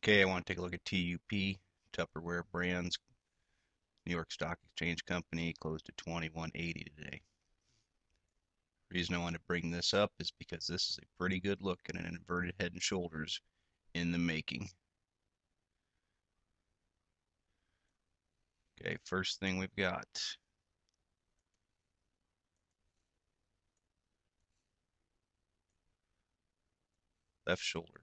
Okay, I want to take a look at TUP, Tupperware Brands, New York Stock Exchange Company, closed at 21.80 today. The reason I want to bring this up is because this is a pretty good look at an inverted head and shoulders in the making. Okay, first thing we've got left shoulder,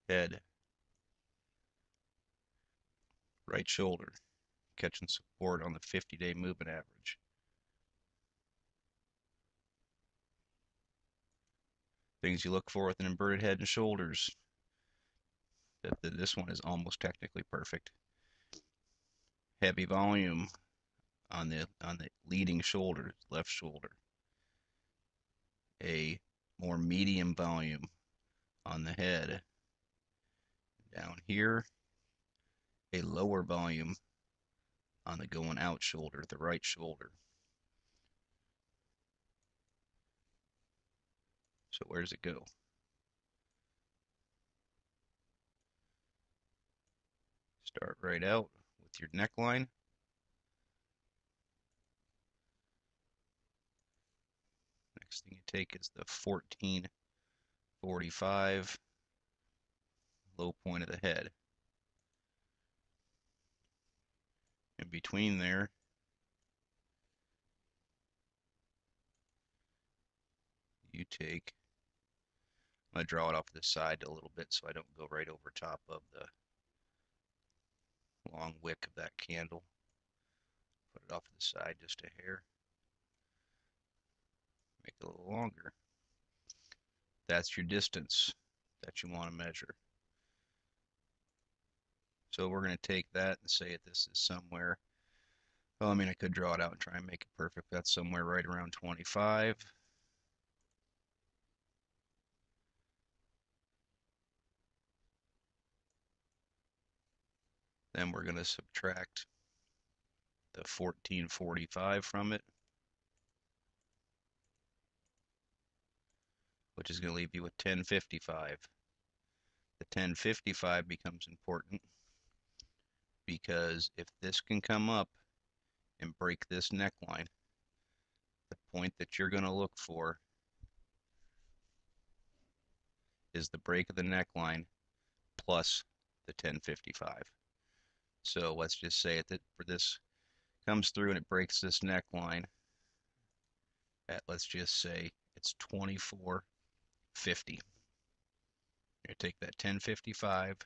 head, right shoulder, catching support on the 50-day moving average. Things you look for with an inverted head and shoulders. This one is almost technically perfect. Heavy volume on the leading shoulder, left shoulder. A more medium volume on the head. Down here, a lower volume on the going out shoulder, the right shoulder. So where does it go? Start right out with your neckline. Next thing you take is the 1445 low point of the head. In between there, you take, I'm going to draw it off to the side a little bit so I don't go right over top of the long wick of that candle. Put it off to the side just a hair. Make it a little longer. That's your distance that you want to measure. So we're going to take that and say that this is somewhere, well, I mean, I could draw it out and try and make it perfect. That's somewhere right around 25. Then we're going to subtract the 1445 from it, which is going to leave you with 1055. The 1055 becomes important because if this can come up and break this neckline, the point that you're going to look for is the break of the neckline plus the 1055. So let's just say that for this comes through and it breaks this neckline at, let's just say it's 24.50. You take that 1055,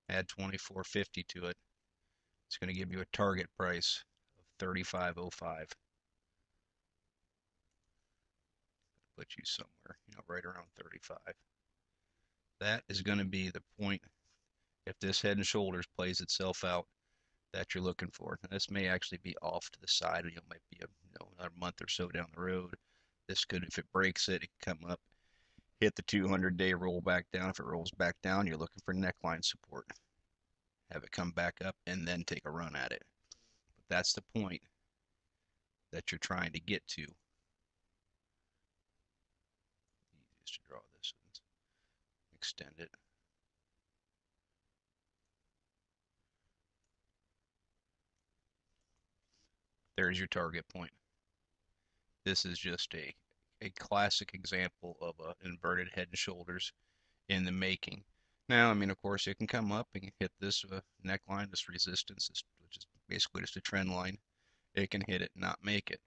add 24.50 to it. It's going to give you a target price of 35.05. Put you somewhere, right around 35. That is going to be the point, if this head and shoulders plays itself out, that you're looking for. Now, this may actually be off to the side. Might be another month or so down the road. This could, if it breaks it, it can come up, hit the 200-day, roll back down. If it rolls back down, you're looking for neckline support. Have it come back up and then take a run at it. But that's the point that you're trying to get to. Easiest to draw this and extend it. There's your target point. This is just a classic example of an inverted head and shoulders in the making. Now, I mean, of course, it can come up and hit this neckline, this resistance, which is basically just a trend line. It can hit it, not make it.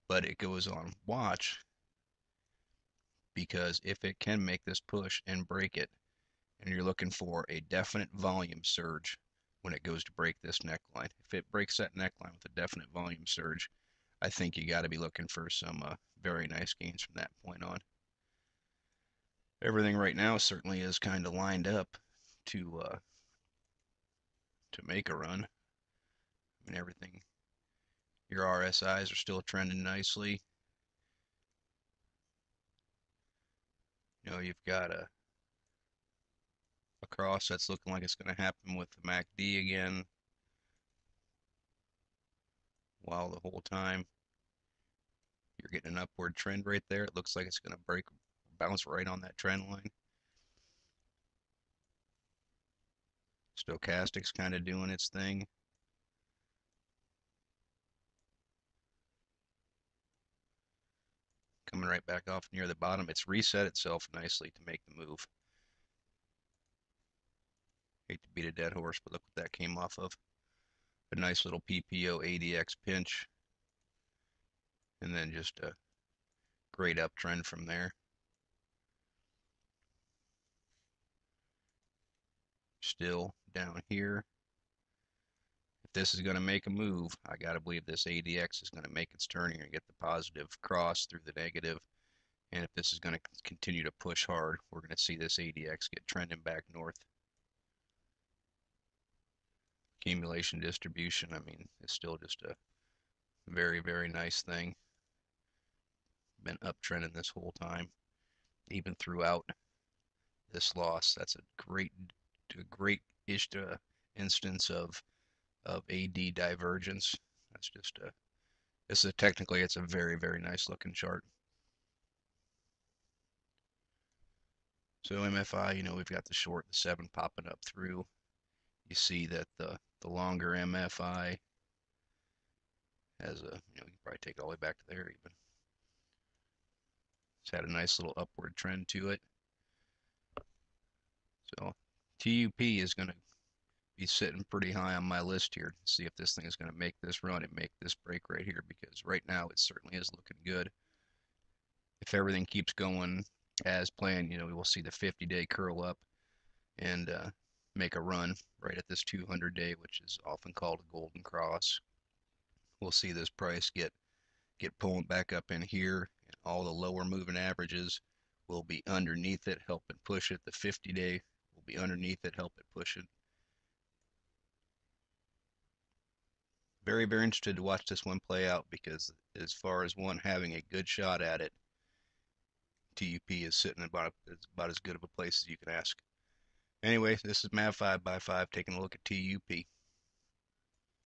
But it goes on watch, because if it can make this push and break it, and you're looking for a definite volume surge when it goes to break this neckline. If it breaks that neckline with a definite volume surge, I think you got to be looking for some very nice gains from that point on. Everything right now certainly is kind of lined up to make a run. I mean, everything, your RSIs are still trending nicely. You've got a cross that's looking like it's going to happen with the MACD again, while the whole time you're getting an upward trend right there. It looks like it's going to break bounce right on that trend line. Stochastic's kind of doing its thing. Coming right back off near the bottom. It's reset itself nicely to make the move. Hate to beat a dead horse, but look what that came off of. A nice little PPO ADX pinch. And then just a great uptrend from there. Still down here. If this is going to make a move, I got to believe this ADX is going to make its turn here and get the positive cross through the negative. And if this is going to continue to push hard, we're going to see this ADX get trending back north. Accumulation distribution, I mean, it's still just a very, very nice thing. Been uptrending this whole time, even throughout this loss. That's a great instance of AD divergence. That's just a this is technically it's a very, very nice looking chart. So MFI, we've got the short, the 7 popping up through. You see that the longer MFI has a, you can probably take it all the way back to there even. It's had a nice little upward trend to it. So TUP is going to be sitting pretty high on my list here to see if this thing is going to make this run and make this break right here, because right now it certainly is looking good. If everything keeps going as planned, we will see the 50-day curl up and make a run right at this 200-day, which is often called a golden cross. We'll see this price get pulling back up in here, and all the lower moving averages will be underneath it, helping push it. The 50-day will be underneath it, help it push it. Very, very interested to watch this one play out, because as far as one having a good shot at it, TUP is sitting about as good of a place as you can ask. Anyway, this is Mav 5x5 taking a look at TUP.